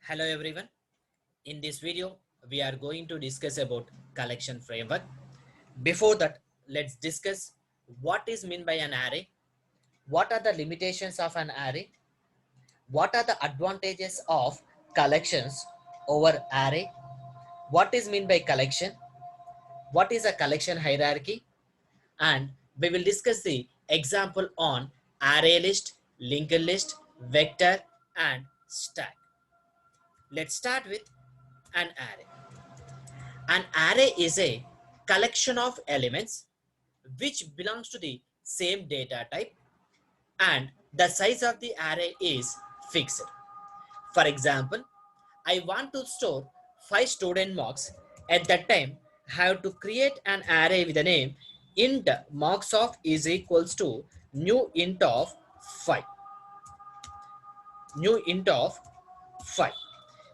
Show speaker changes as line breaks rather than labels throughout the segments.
Hello everyone. In this video, we are going to discuss about collection framework. Before that, let's discuss what is meant by an array, what are the limitations of an array, what are the advantages of collections over array, what is meant by collection, what is a collection hierarchy, and we will discuss the example on array list, linked list, vector, and stack. Let's start with an array. An array is a collection of elements which belongs to the same data type, and the size of the array is fixed. For example, I want to store 5 student marks. At that time, I have to create an array with the name int marks of is equals to new int of 5. New int of 5.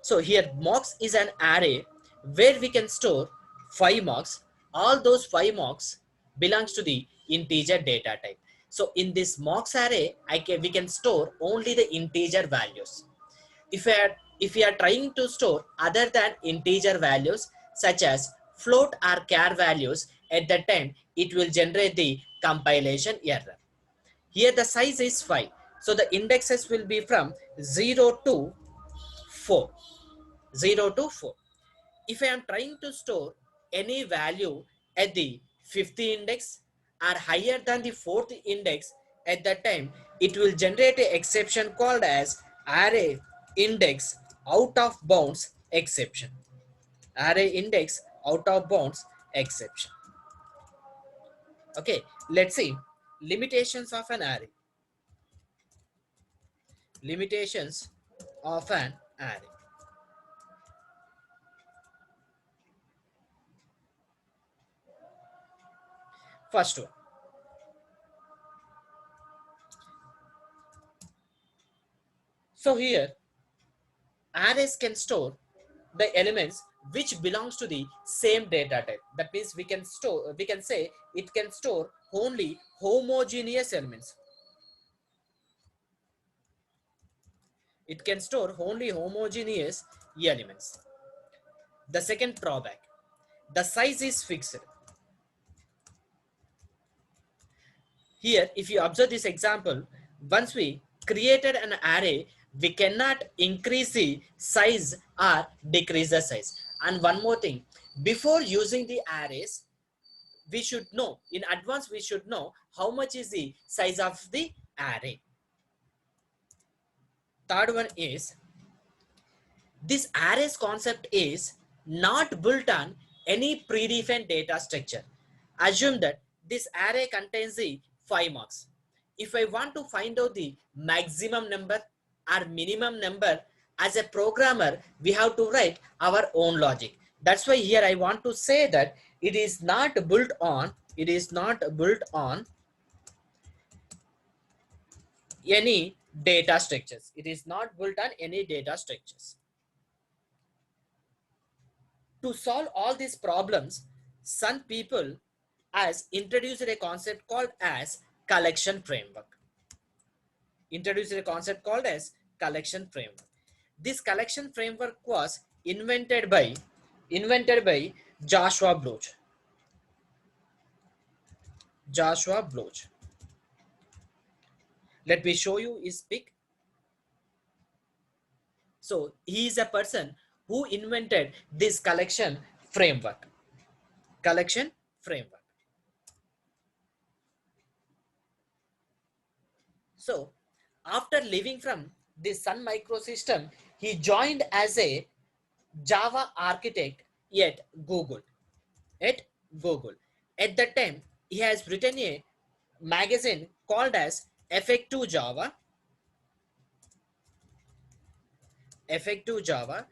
So here marks is an array where we can store 5 marks. All those 5 marks belongs to the integer data type. So in this marks array, we can store only the integer values. If we are trying to store other than integer values such as float or char values, at that time it will generate the compilation error. Here the size is 5. So the indexes will be from 0 to 4. 0 to 4. If I am trying to store any value at the 5th index or higher than the 4th index, at that time it will generate an exception called as array index out of bounds exception. Array index out of bounds exception. Okay, let's see limitations of an array. Limitations of an array. First one, so here arrays can store the elements which belongs to the same data type. That means we can say it can store only homogeneous elements. It can store only homogeneous elements. The second drawback, the size is fixed. Here, if you observe this example, once we created an array, we cannot increase the size or decrease the size. And one more thing, before using the arrays, we should know, in advance, we should know how much is the size of the array. Third one is, this arrays concept is not built on any predefined data structure. Assume that this array contains the 5 marks. If I want to find out the maximum number or minimum number, as a programmer, we have to write our own logic. That's why here I want to say that it is not built on any data structures. It is not built on any data structures. To solve all these problems, some people has introduced a concept called as collection framework. Introduced a concept called as collection framework. This collection framework was invented by Joshua Bloch. Joshua Bloch. Let me show you his pic. So he is a person who invented this collection framework. Collection framework. So after leaving from the Sun Microsystem, he joined as a Java architect at Google. At Google. At that time, he has written a magazine called as Effective Java. Effective Java,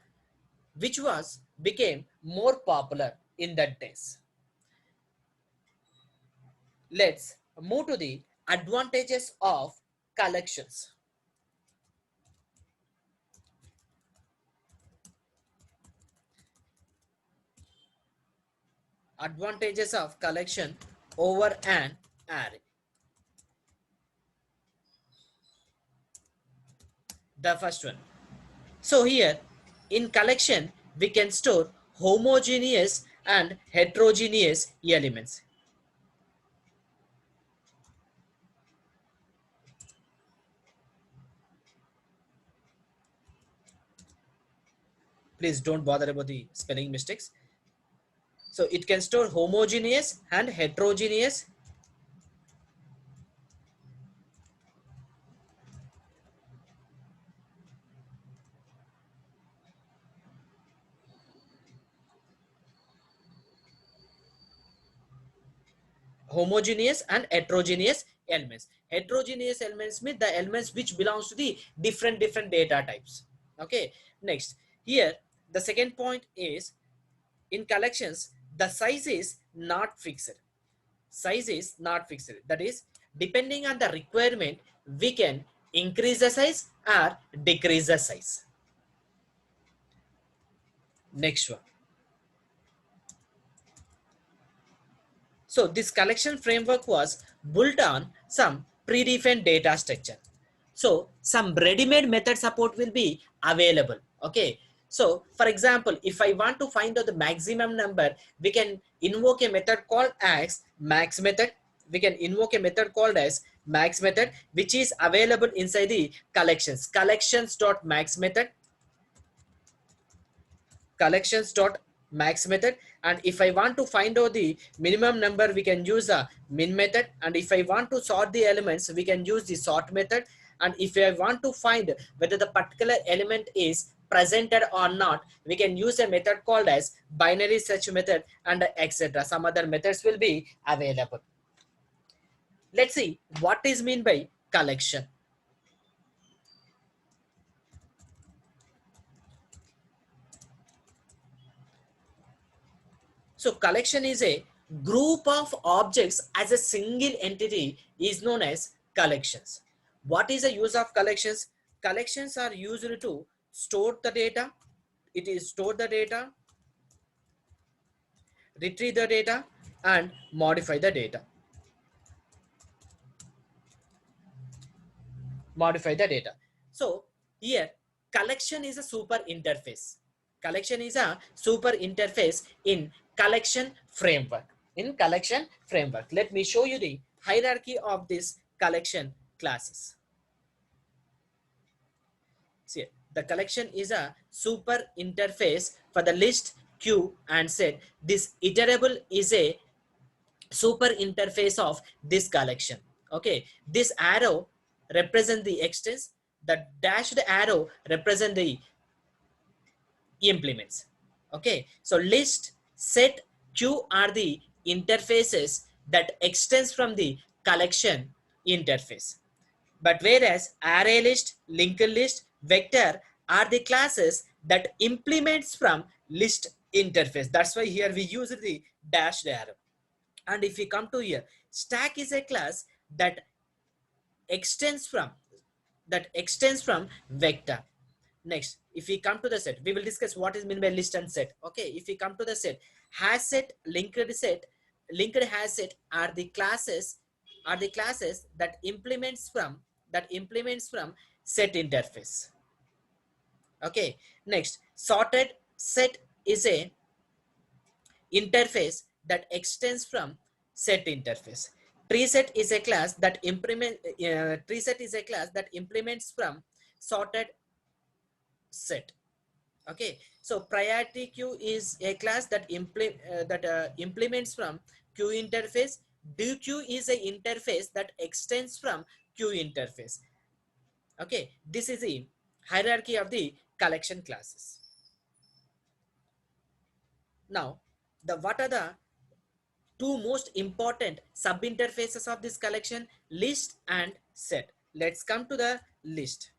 which was became more popular in that days. Let's move to the advantages of collections. Advantages of collection over an array. The first one. So here in collection, we can store homogeneous and heterogeneous elements. Please don't bother about the spelling mistakes. So it can store homogeneous and heterogeneous homogeneous and heterogeneous elements. Heterogeneous elements mean the elements which belongs to the different data types. Okay. Next, here the second point is, in collections the size is not fixed. Size is not fixed. That is, depending on the requirement, we can increase the size or decrease the size. Next one. So this collection framework was built on some predefined data structure. So some ready-made method support will be available. Okay. So for example, if I want to find out the maximum number, we can invoke a method called as max method. We can invoke a method called as max method, which is available inside the collections.max method. Collections.max method. And if I want to find out the minimum number, we can use the min method. And if I want to sort the elements, we can use the sort method. And if I want to find whether the particular element is presented or not, we can use a method called as binary search method, and etc. Some other methods will be available. Let's see what is mean by collection. So collection is a group of objects as a single entity is known as collections. What is the use of collections? Collections are used to store the data. It is store the data, retrieve the data, and modify the data. Modify the data. So here collection is a super interface. Collection is a super interface in collection framework. In collection framework, let me show you the hierarchy of this collection classes. See, the collection is a super interface for the list, queue, and set. This iterable is a super interface of this collection. Okay, this arrow represent the extents, the dashed arrow represent the implements. Okay, so list, set, queue are the interfaces that extends from the collection interface. But whereas array list, linked list, vector are the classes that implements from list interface. That's why here we use the dashed arrow. And if we come to here, stack is a class that extends from vector. Next, if we come to the set, we will discuss what is meant by list and set. Okay, if we come to the set, hash set, linked hash set are the classes that implements from set interface. Okay, next, sorted set is a interface that extends from set interface. Tree set is a class that implements from sorted set. Okay, so priority queue is a class that implements from queue interface. Do queue is a interface that extends from queue interface. Okay, this is the hierarchy of the collection classes. Now, what are the two most important sub interfaces of this collection? List and set. Let's come to the list.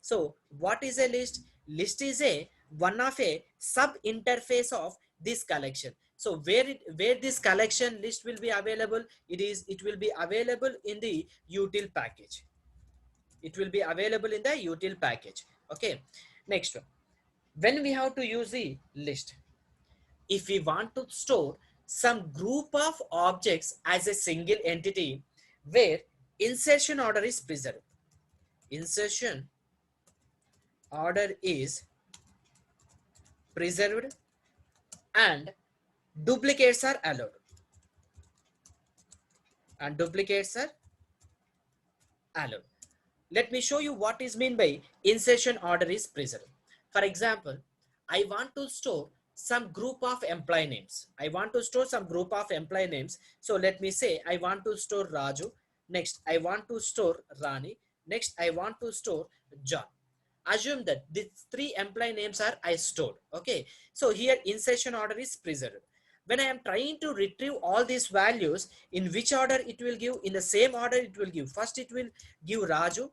So what is a list? List is a one of a sub interface of this collection. So where this collection list will be available, it will be available in the util package. It will be available in the util package. Okay, next one. When we have to use the list, if we want to store some group of objects as a single entity where insertion order is preserved. Insertion order is preserved, and duplicates are allowed. And duplicates are allowed. Let me show you what is meant by insertion order is preserved. For example, I want to store some group of employee names. I want to store some group of employee names. So let me say I want to store Raju. Next, I want to store Rani. Next, I want to store John. Assume that these three employee names are I stored. Okay. So here insertion order is preserved. When I am trying to retrieve all these values, in which order it will give? In the same order it will give. First it will give Raju.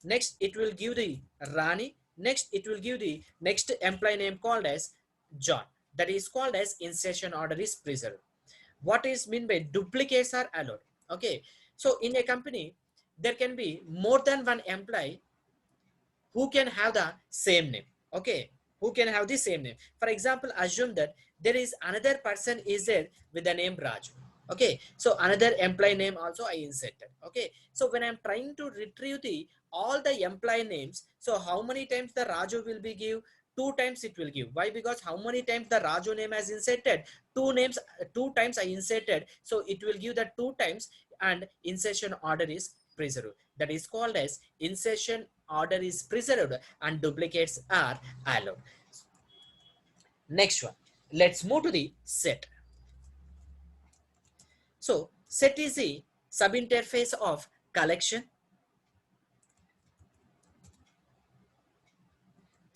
Next it will give the Rani. Next it will give the next employee name called as John. That is called as insertion order is preserved. What is mean by duplicates are allowed? Okay. So in a company, there can be more than one employee who can have the same name. Okay, who can have the same name. For example, assume that there is another person is there with the name Raju. Okay, so another employee name also I inserted. Okay, so when I'm trying to retrieve the all the employee names, so how many times the Raju will be give? Two times it will give. Why? Because how many times the Raju name has inserted? Two names, two times I inserted, so it will give the two times, and insertion order is preserved. That is called as insertion order is preserved and duplicates are allowed. Next one, let's move to the set. So set is the subinterface of collection.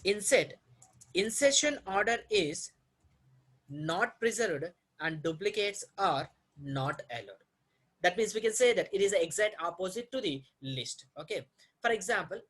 In set, insertion order is not preserved and duplicates are not allowed. That means we can say that it is the exact opposite to the list. Okay, for example,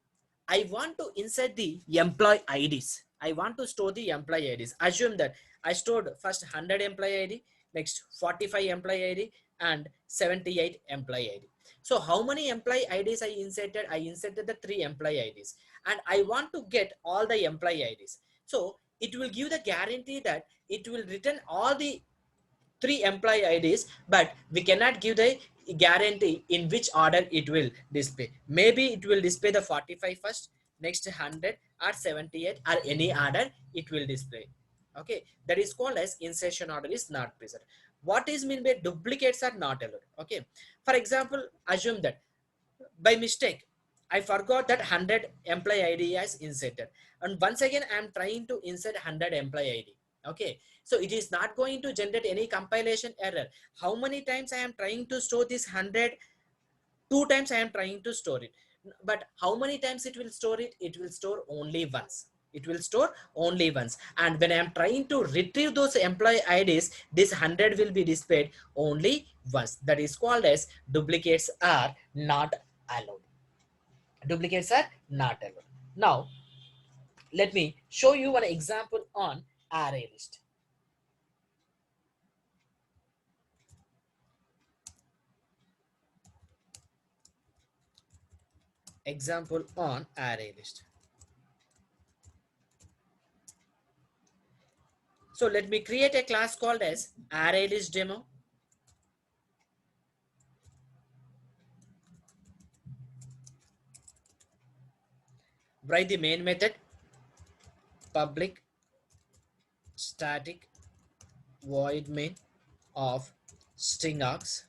I want to insert the employee IDs. I want to store the employee IDs. Assume that I stored first 100 employee ID, next 45 employee ID, and 78 employee ID. So how many employee IDs I inserted? I inserted the 3 employee IDs, and I want to get all the employee IDs. So it will give the guarantee that it will return all the 3 employee IDs, but we cannot give the guarantee in which order it will display. Maybe it will display the 45 first, next 100 or 78 or any order it will display. Okay, that is called as insertion order is not preserved. What is mean by duplicates are not allowed? Okay, for example, assume that by mistake I forgot that 100 employee ID is inserted, and once again I am trying to insert 100 employee ID. Okay, so it is not going to generate any compilation error. How many times I am trying to store this 100? Two times I am trying to store it, but how many times it will store it? It will store only once. It will store only once, and when I am trying to retrieve those employee IDs, this 100 will be displayed only once. That is called as duplicates are not allowed. Duplicates are not allowed. Now let me show you one example on array list. Example on array list. So let me create a class called as array list demo. Write the main method public static void main of string args.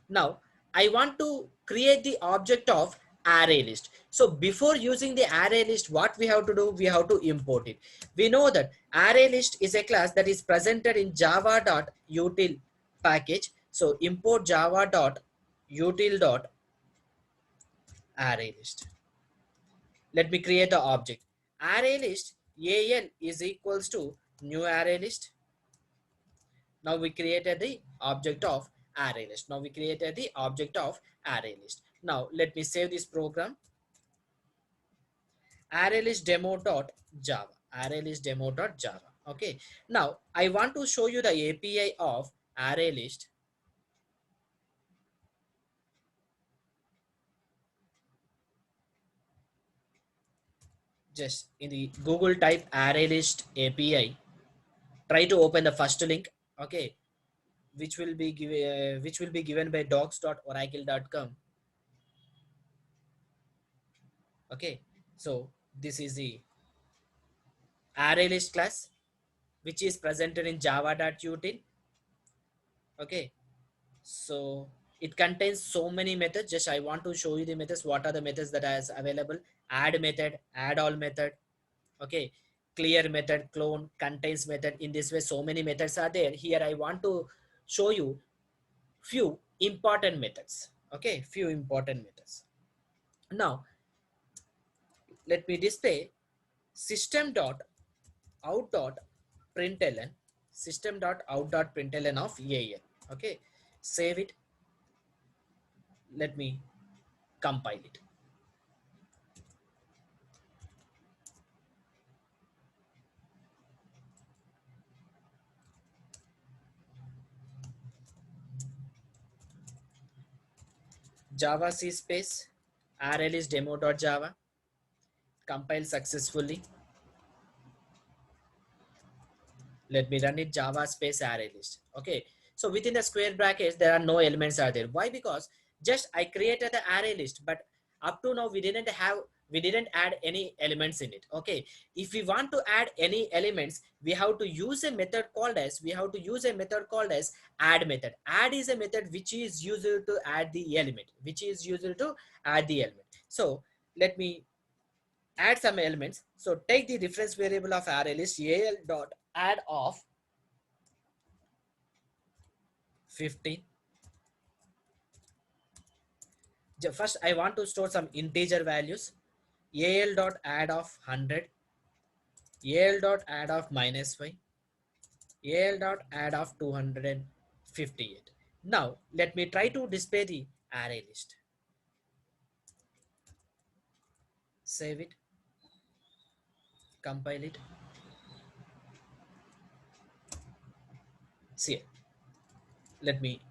Now I want to create the object of array list. So before using the array list, what we have to do? We have to import it. We know that array list is a class that is presented in java.util package. So import java.util.array list. Let me create the object. Array list al is equals to new array list. Now we created the object of array list. Now we created the object of array list. Now let me save this program. Array list demo.java. Array list demo.java. Okay. Now I want to show you the API of array list. Just in the Google type array list API. Try to open the first link. Okay, which will be given by docs.oracle.com. Okay, So this is the array list class which is presented in java.util. Okay, so it contains so many methods. Just I want to show you the methods. What are the methods that is available? Add method, add all method. Okay, clear method, clone, contains method. In this way so many methods are there. Here I want to show you few important methods. Okay, few important methods. Now let me display system dot out dot println, system dot out dot println of EAL. Okay, save it. Let me compile it. Java C space RL is demo.java, compile successfully. Let me run it. Java space array list. Okay, so within the square brackets there are no elements are there. Why? Because just I created the array list, but up to now we didn't add any elements in it. Okay, if we want to add any elements, we have to use a method called as add method. Add is a method which is used to add the element, so let me add some elements. So take the reference variable of array list al dot add of 15. First I want to store some integer values. Al dot add of 100, al dot add of -5, al dot add of 258. Now let me try to display the array list. Save it, compile it. See, let me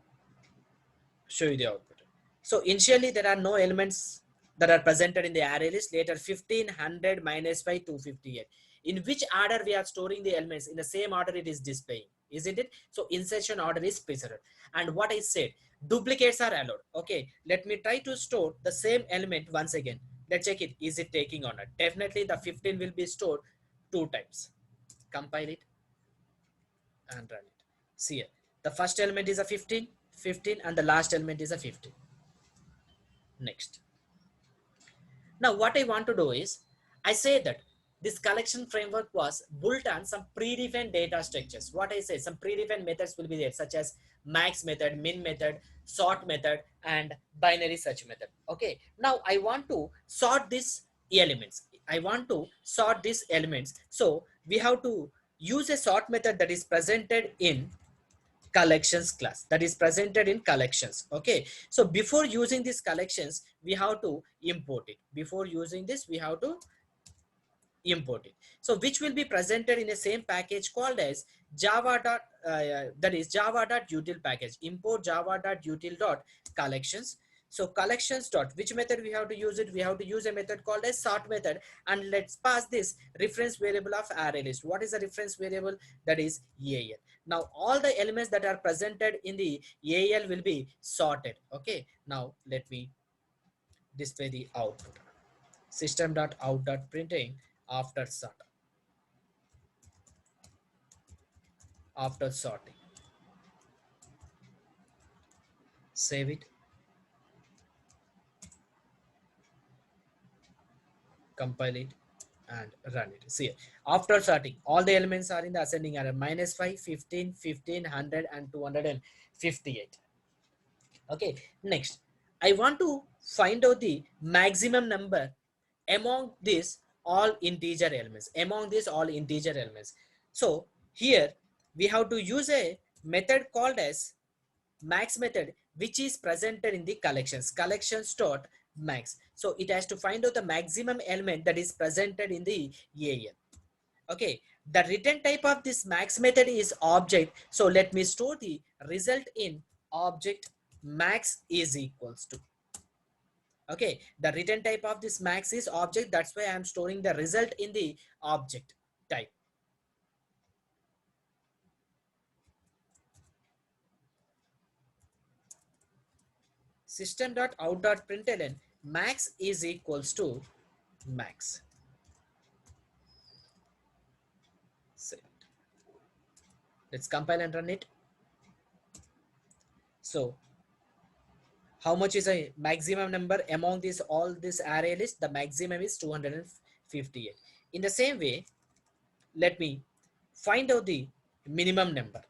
show you the output. So initially there are no elements that are presented in the array list. Later 1500 -5 258. In which order we are storing the elements? In the same order it is displaying, isn't it? So insertion order is preserved. And what I said, duplicates are allowed. Okay, let me try to store the same element once again. Let's check it. Is it taking on it? Definitely the 15 will be stored 2 times. Compile it and run it. See here, the first element is a 15 and the last element is a 15. Next, now what I want to do is I say that this collection framework was built on some predefined data structures. What I say, some predefined methods will be there, such as max method, min method, sort method, and binary search method. Okay, now I want to sort these elements. So we have to use a sort method that is presented in collections class, that is presented in collections. Okay, so before using these collections we have to import it. So which will be presented in the same package called as java dot that is java.util package. Import java.util dot collections. So collections dot which method we have to use it? We have to use a method called as sort method, and let's pass this reference variable of array list. What is the reference variable? That is EAL. Now all the elements that are presented in the EAL will be sorted. Okay, now let me display the output. System.out.printing after sorting. Save it, compile it, and run it. See, after sorting, all the elements are in the ascending order: -5, 15, 1500, and 258. Okay, next, I want to find out the maximum number among these all integer elements. So here we have to use a method called as max method, which is presented in the collections dot max. So it has to find out the maximum element that is presented in the EAL. Okay, the return type of this max method is object. So let me store the result in object max is equals to. Okay, the return type of this max is object. That's why I am storing the result in the object type. System.out.println max is equals to max. Let's compile and run it. So how much is a maximum number among this all this array list? The maximum is 258. In the same way, let me find out the minimum number.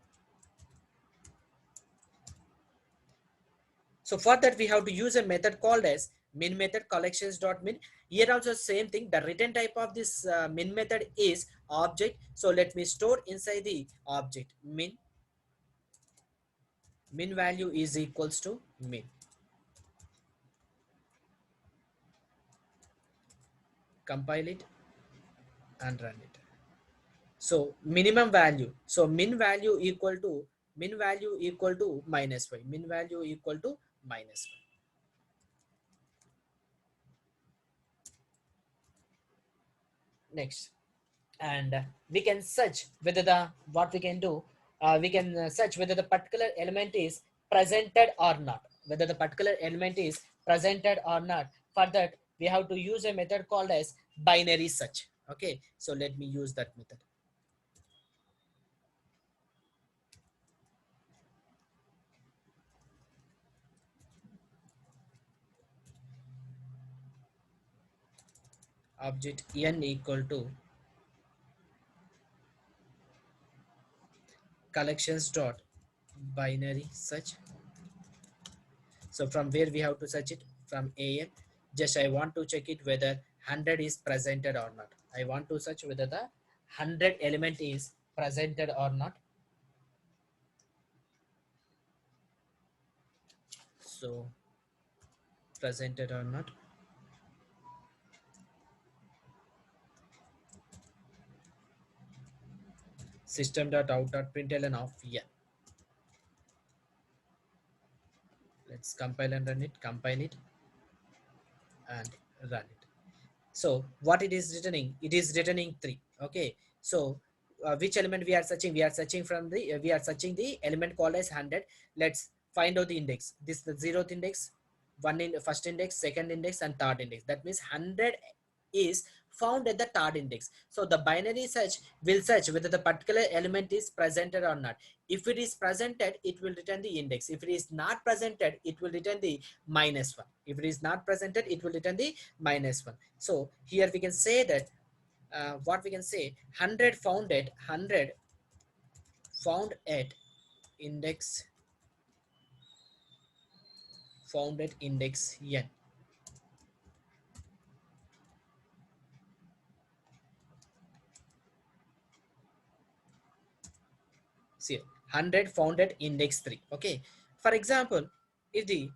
So for that, we have to use a method called as min method collections.min. Here also same thing. The return type of this min method is object. So let me store inside the object min value is equals to min. Compile it and run it. So minimum value. So min value equal to minus 5. Min value equal to minus 5. Next, and we can search whether the what we can do. We can search whether the particular element is presented or not. Whether the particular element is presented or not. For that, we have to use a method called as binary search. Okay, so let me use that method. Object n equal to collections dot binary search. So from where we have to search it? From an. Just I want to check it whether 100 is presented or not. I want to search whether the 100 element is presented or not. So presented or not. System.out.println of n. Let's compile and run it. Compile it and run it. So what it is returning? It is returning 3. Okay. So which element we are searching? We are searching from the we are searching the element called as 100. Let's find out the index. This is the 0th index, one in first index, second index, and third index. That means 100 is found at the third index. So the binary search will search whether the particular element is presented or not. If it is presented, it will return the index. If it is not presented, it will return the -1. If it is not presented, it will return the -1. So here we can say that what we can say, 100 found at index n. See, 100 found at index 3. Okay. For example, if the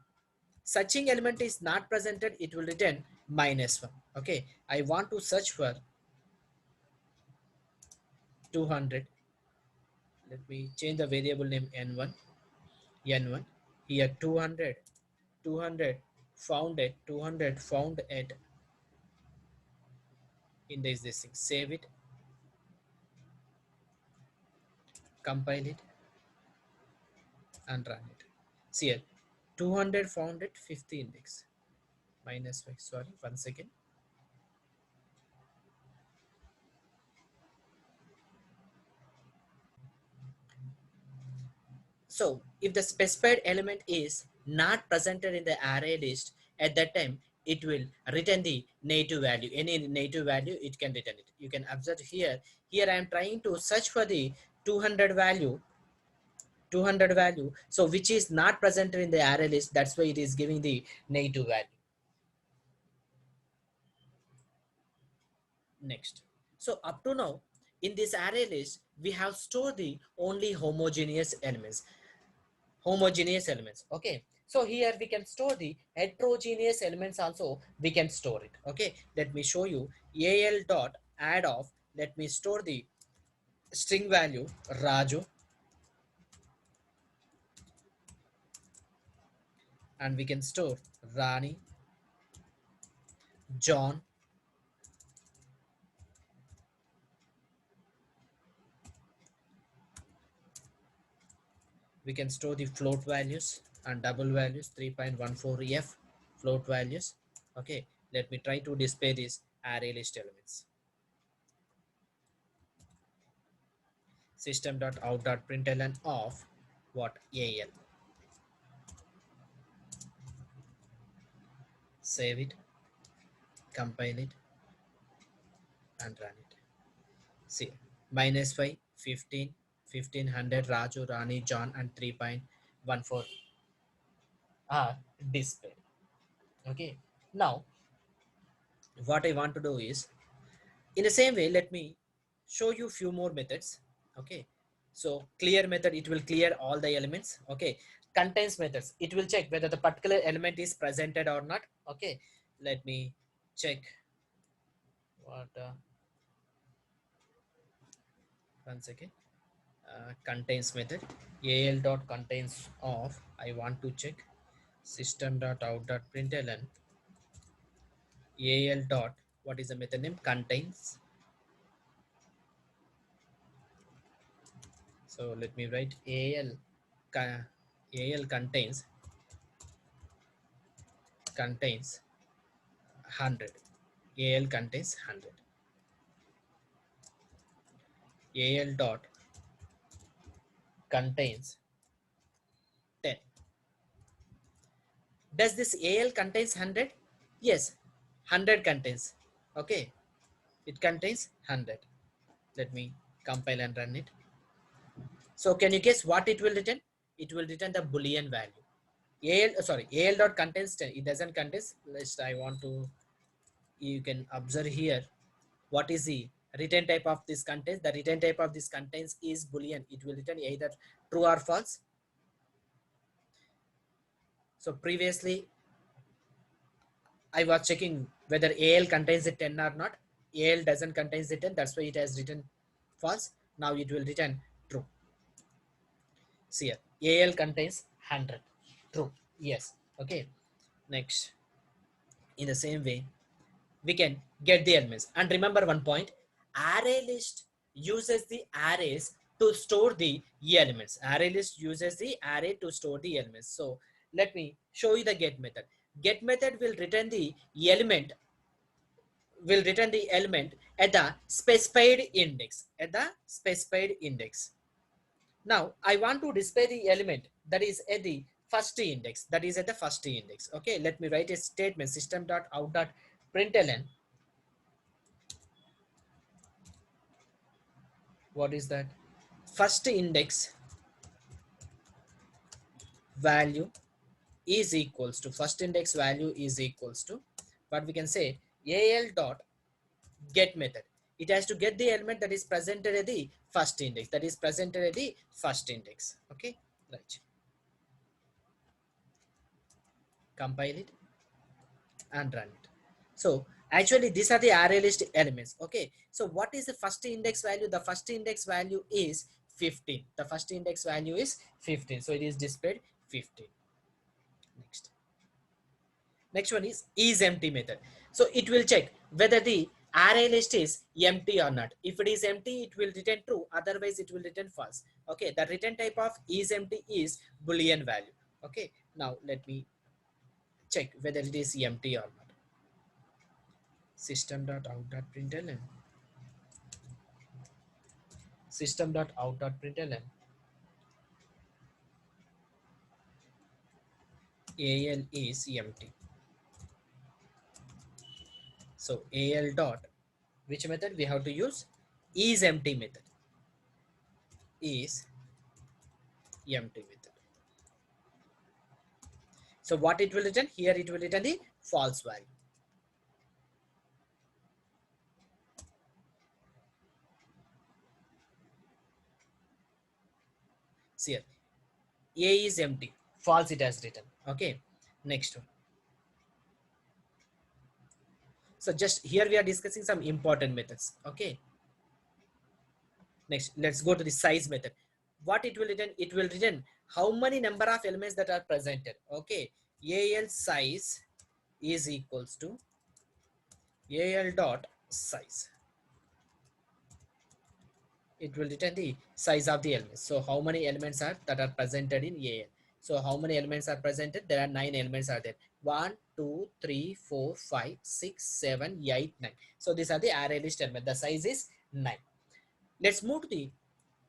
searching element is not presented, it will return -1. Okay. I want to search for 200. Let me change the variable name n1. Here 200 found at index this thing. Save it, compile it and run it. See here, 200 found at 50 index. -5. Sorry, 1 second. So if the specified element is not presented in the array list, at that time it will return the native value. Any native value, it can return it. You can observe here. Here I am trying to search for the 200 value. So which is not presented in the array list. That's why it is giving the native value. Next. So up to now, in this array list, we have stored the only homogeneous elements. Okay, so here we can store the heterogeneous elements also. We can store it. Okay, let me show you. Al dot add of, let me store the string value Raju, and we can store Rani, John, we can store the float values and double values 3.14f float values. Okay, let me try to display these array list elements. system.out.println of what? AL. Save it, compile it, and run it. See, -5, 15, 1500, Raju, Rani, John, and 3.14 are displayed. Okay. Now, what I want to do is, in the same way, let me show you few more methods. Okay. So clear method, it will clear all the elements. Okay. Contains methods, it will check whether the particular element is presented or not. Okay. Let me check what. One second. Contains method, al dot contains of, I want to check system dot out dot println al dot, what is the method name? Contains. So let me write al contains 100. Al contains 100. Al dot contains 10. Does this al contains 100? Yes, 100 contains. Okay, it contains 100. Let me compile and run it. So can you guess what it will return? It will return the Boolean value. Al dot contains 10. It doesn't contain. Let's, I want to, you can observe here what is the return type of this contains. The return type of this contains is Boolean. It will return either true or false. So previously I was checking whether al contains the 10 or not. Al doesn't contain the 10. That's why it has written false. Now it will return true. See here, al contains 100. True. Yes. Okay. Next, in the same way, we can get the elements. And remember one point, array list uses the arrays to store the elements. Array list uses the array to store the elements. So let me show you the get method. Get method will return the element, at the specified index, Now I want to display the element that is at the first index, Okay, let me write a statement, system.out.println. What is that? First index value is equals to, what we can say, al dot get method. It has to get the element that is presented at the first index, Okay, right. Compile it and run it. So actually these are the array list elements. Okay, so what is the first index value? The first index value is 15. So it is displayed 15. Next one is empty method. So it will check whether the array list is empty or not. If it is empty, it will return true, otherwise it will return false. Okay, the return type of is empty is Boolean value. Okay, now let me check whether it is empty or not. System.out.println al is empty. So al dot, which method we have to use? Is empty method. So what it will return? Here it will return the false value. See here, A is empty, false it has written. Okay, next one. So just here we are discussing some important methods. Okay, next let's go to the size method. What it will return? It will return how many number of elements that are presented. Okay, al size is equals to al dot size. It will return the size of the elements. So how many elements are that are presented in al? So how many elements are presented? There are 9 elements are there. 1, 2, 3, 4, 5, 6, 7, 8, 9. So these are the array list elements. The size is 9. Let's move to the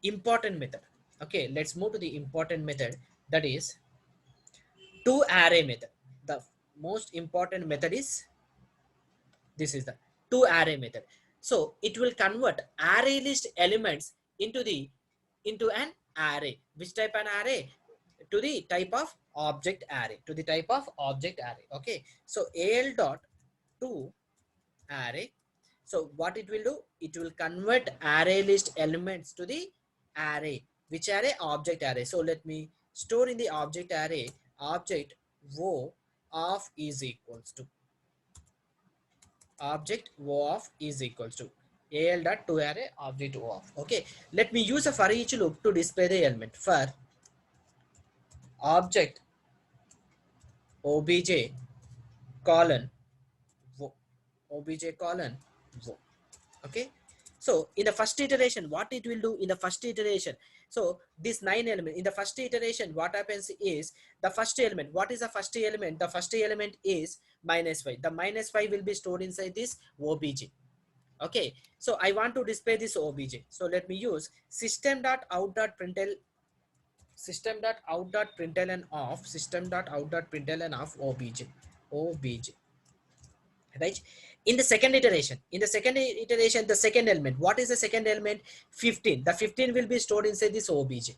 important method. Okay, let's move to the important method, that is to array method. The most important method is this is the to array method. So it will convert array list elements into an array. Which type an array? To the type of object array. To the type of object array. Okay. So al dot to array. So what it will do? It will convert array list elements to the array. Which array? Object array. So let me store in the object array object wo of is equals to object o of is equals to al dot to array object o of. Okay, let me use a for each loop to display the element. For object obj colon wo, obj colon wo. Okay, so in the first iteration, what it will do in the first iteration? So this 9 element in the first iteration, what happens is the first element, what is the first element? The first element is -5. The -5 will be stored inside this obj. Okay, so I want to display this obj. So let me use system.out.println system.out.println of obj, right? In the second iteration, the second element, what is the second element? 15. The 15 will be stored inside this obj.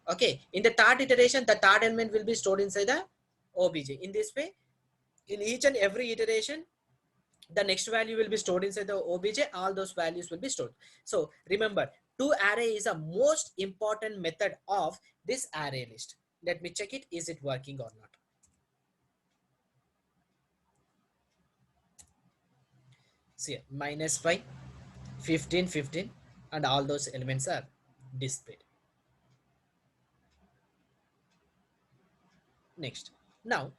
Okay, in the third iteration, the third element will be stored inside the obj. In this way, in each and every iteration, the next value will be stored inside the obj. All those values will be stored. So remember, to array is a most important method of this array list. Let me check it, is it working or not? See, -5, 15, 15, and all those elements are displayed. Next, now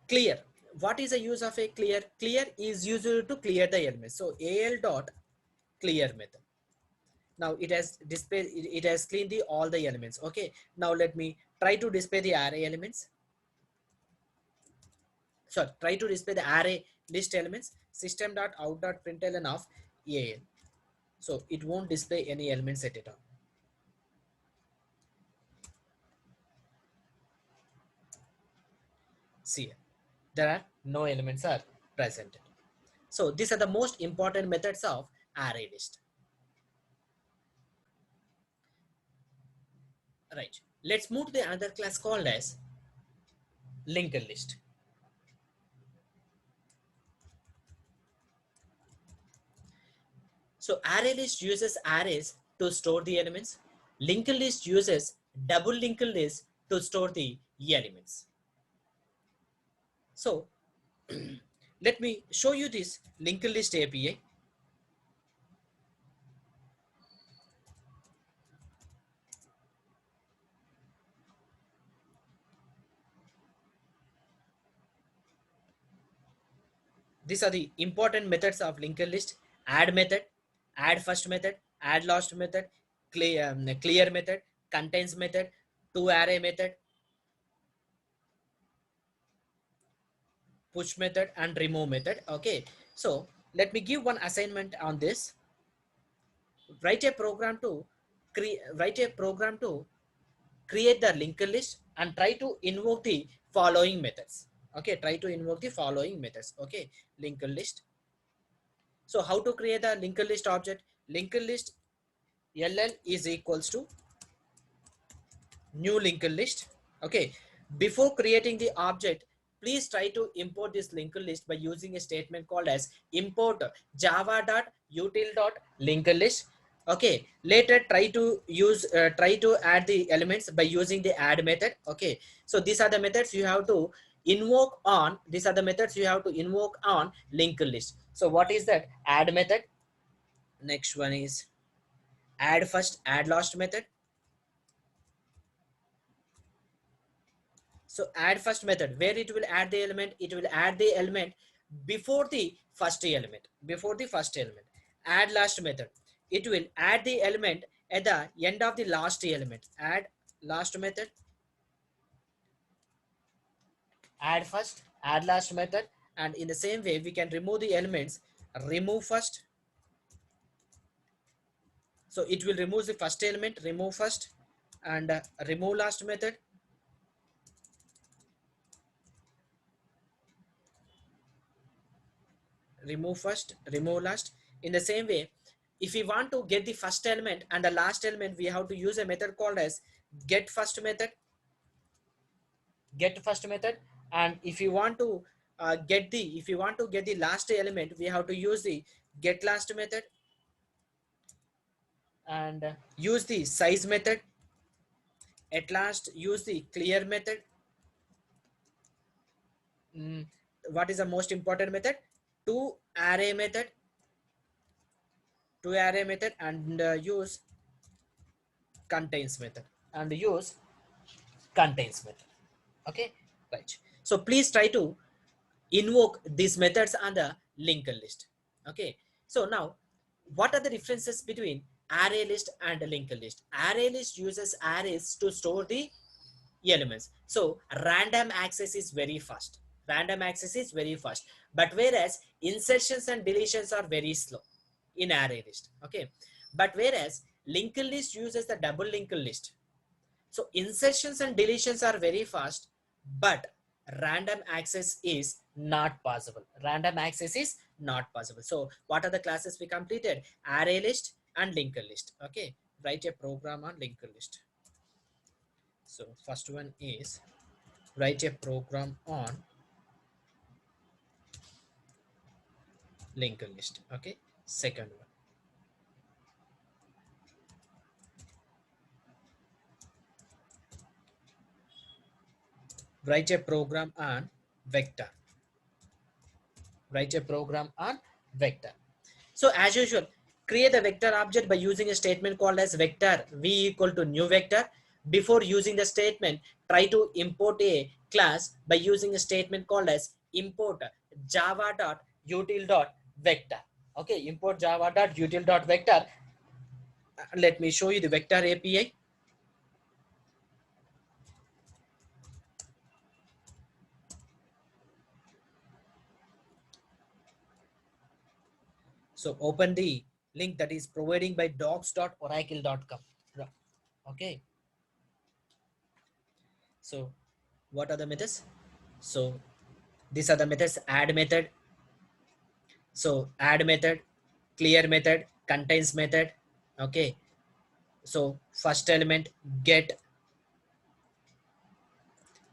clear. What is the use of a clear? Clear is used to clear the elements. So al dot clear method. Now it has displayed, it has cleaned the all the elements. Okay, now let me try to display the array elements. So try to display the array list elements. System.out.println of al. So it won't display any elements at all. See, there are no elements are presented. So these are the most important methods of array list. Right. Let's move to the other class called as linked list. So array list uses arrays to store the elements. Linked list uses double linked list to store the elements. So let me show you this linked list API. These are the important methods of linked list: add method, add first method, add last method, clear method, contains method, to array method, push method, and remove method. Okay, so let me give one assignment on this. Write a program to create the linked list and try to invoke the following methods. Okay, try to invoke the following methods. Okay, linked list. So how to create the linked list object? Linked list ll is equals to new linked list. Okay, before creating the object, please try to import this linked list by using a statement called as import java.util.linked list. Okay, later try to add the elements by using the add method. Okay, so these are the methods you have to invoke on. These are the methods you have to invoke on linked list. So what is that? Add method. Next one is add first, add last method. So add first method, where it will add the element, it will add the element before the first element, Add last method, it will add the element at the end of the last element. Add last method, add first, add last method, and in the same way we can remove the elements. Remove first, So it will remove the first element, remove first, and remove last method. Remove first, remove last. In the same way, if we want to get the first element and the last element, we have to use a method called as get first method. Get first method. And if you want to if you want to get the last element, we have to use the get last method, and use the size method. At last, use the clear method. Mm, what is the most important method? To array method. To array method, and use contains method, and use contains method. Okay, right. So please try to invoke these methods on the linked list. Okay, so now what are the differences between array list and linked list? Array list uses arrays to store the elements, so random access is very fast. Random access is very fast, but whereas insertions and deletions are very slow in array list. Okay, but whereas linked list uses the double linked list, so insertions and deletions are very fast, but random access is not possible. Random access is not possible. So what are the classes we completed? Array list and linked list. Okay, write a program on linked list. So first one is write a program on linked list. Okay, second one, write a program on vector. Write a program on vector. So as usual, create a vector object by using a statement called as vector v equal to new vector. Before using the statement, try to import a class by using a statement called as import java.util.vector. Okay, import java.util.vector. Let me show you the vector API. So open the link that is providing by docs.oracle.com. Okay. So what are the methods? So these are the methods: add method. So add method, clear method, contains method. Okay. So first element get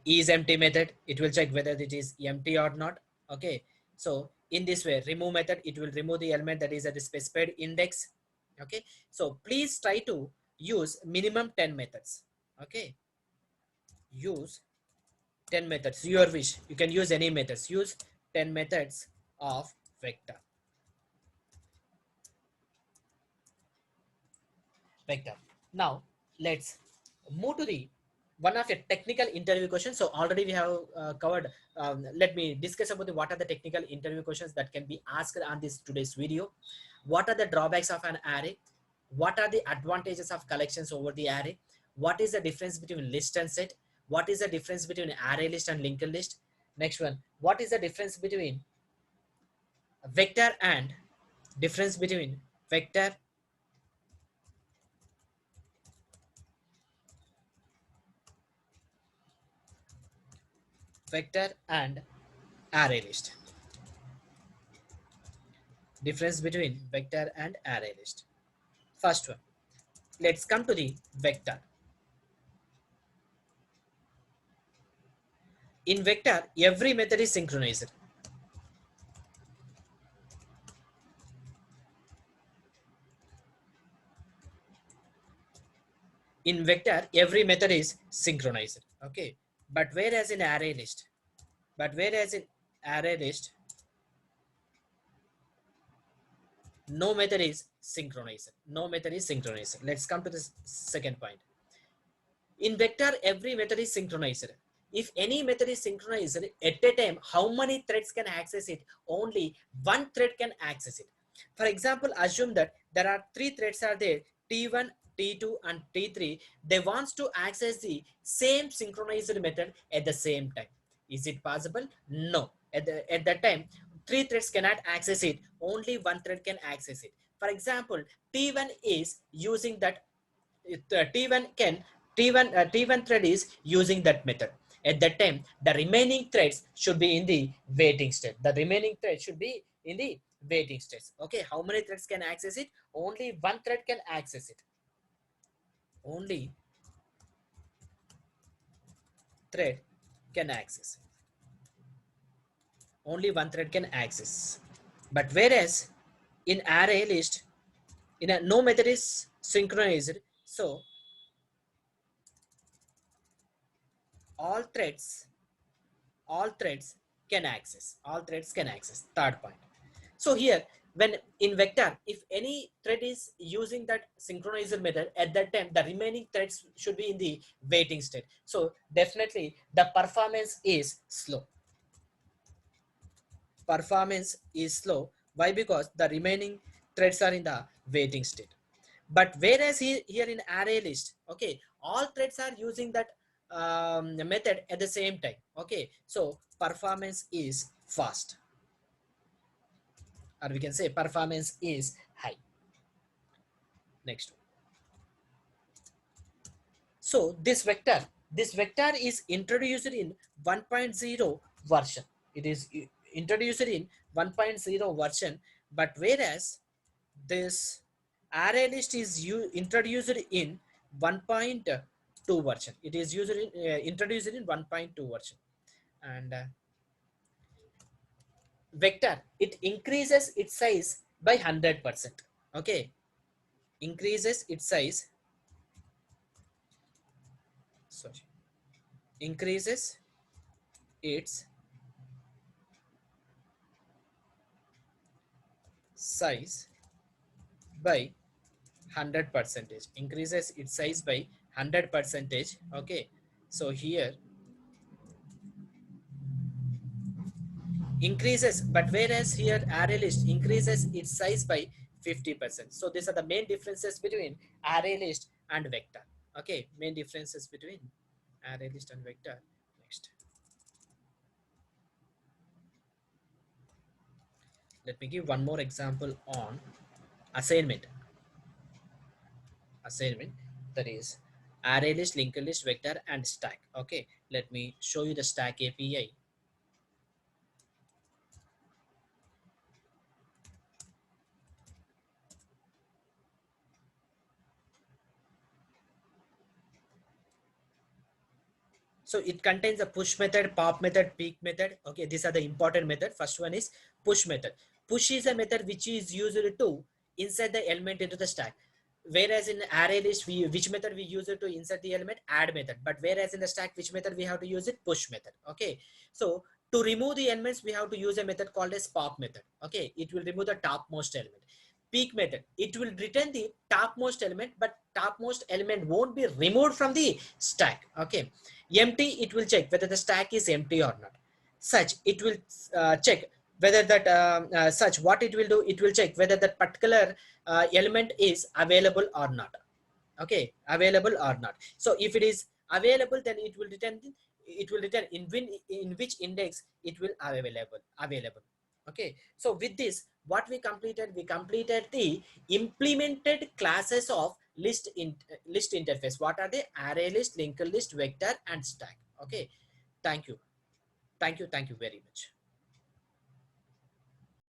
is empty method. It will check whether it is empty or not. Okay. So in this way, remove method, it will remove the element that is at the specified index. Okay. So please try to use minimum 10 methods. Okay. Use 10 methods, your wish. You can use any methods. Use 10 methods of vector. Vector. Now let's move to the one of your technical interview questions. So already we have covered. Let me discuss about what are the technical interview questions that can be asked on this today's video. What are the drawbacks of an array? What are the advantages of collections over the array? What is the difference between list and set? What is the difference between array list and linked list? Next one, what is the difference between vector and difference between vector vector and array list? Difference between vector and array list. First one, let's come to the vector. In vector, every method is synchronized. In vector, every method is synchronized. Okay, but whereas in array list, no method is synchronized. No method is synchronized. Let's come to the second point. In vector, every method is synchronized. If any method is synchronized at a time, how many threads can access it? Only one thread can access it. For example, assume that there are three threads are there, T1, T2 and T3. They wants to access the same synchronized method at the same time. Is it possible? No. At that time, three threads cannot access it. Only one thread can access it. For example, T1 is using that T1 thread is using that method. At that time, the remaining threads should be in the waiting state. The remaining thread should be in the waiting state. Okay, how many threads can access it? Only one thread can access it. Only thread can access. Only one thread can access. But whereas in array list, in a no method is synchronized, so all threads all threads all threads can access. Third point. So here, when in vector, if any thread is using that synchronizer method, at that time the remaining threads should be in the waiting state. So definitely the performance is slow. Performance is slow. Why? Because the remaining threads are in the waiting state. But whereas here in array list, okay, all threads are using that method at the same time. Okay, so performance is fast, or we can say performance is high. Next. So this vector is introduced in 1.0 version. It is introduced in 1.0 version, but whereas this array list is introduced in 1.2 version. It is introduced in 1.2 version. And vector, it increases its size by 100%. Okay, increases its size. Sorry, increases its size by 100 percentage. Increases its size by 100 percentage. Okay, so here increases, but whereas here array list increases its size by 50%. So these are the main differences between array list and vector. Okay, main differences between array list and vector. Next, let me give one more example on assignment. Assignment, that is array list, linked list, vector, and stack. Okay, let me show you the stack API. So it contains a push method, pop method, peek method. Okay, these are the important method. First one is push method. Push is a method which is used to insert the element into the stack. Whereas in array list, which method we use it to insert the element? Add method. But whereas in the stack, which method we have to use it? Push method. Okay. So to remove the elements, we have to use a method called as pop method. Okay. It will remove the topmost element. Peek method, it will return the topmost element, but topmost element won't be removed from the stack. Okay. Empty, it will check whether the stack is empty or not. Such, it will check whether that such, what it will do, it will check whether that particular element is available or not. Okay, available or not. So if it is available, then it will return in which index it will available. Okay, so with this, what we completed the implemented classes of list interface. What are they? Array list, linked list, vector, and stack. Okay, thank you, thank you very much.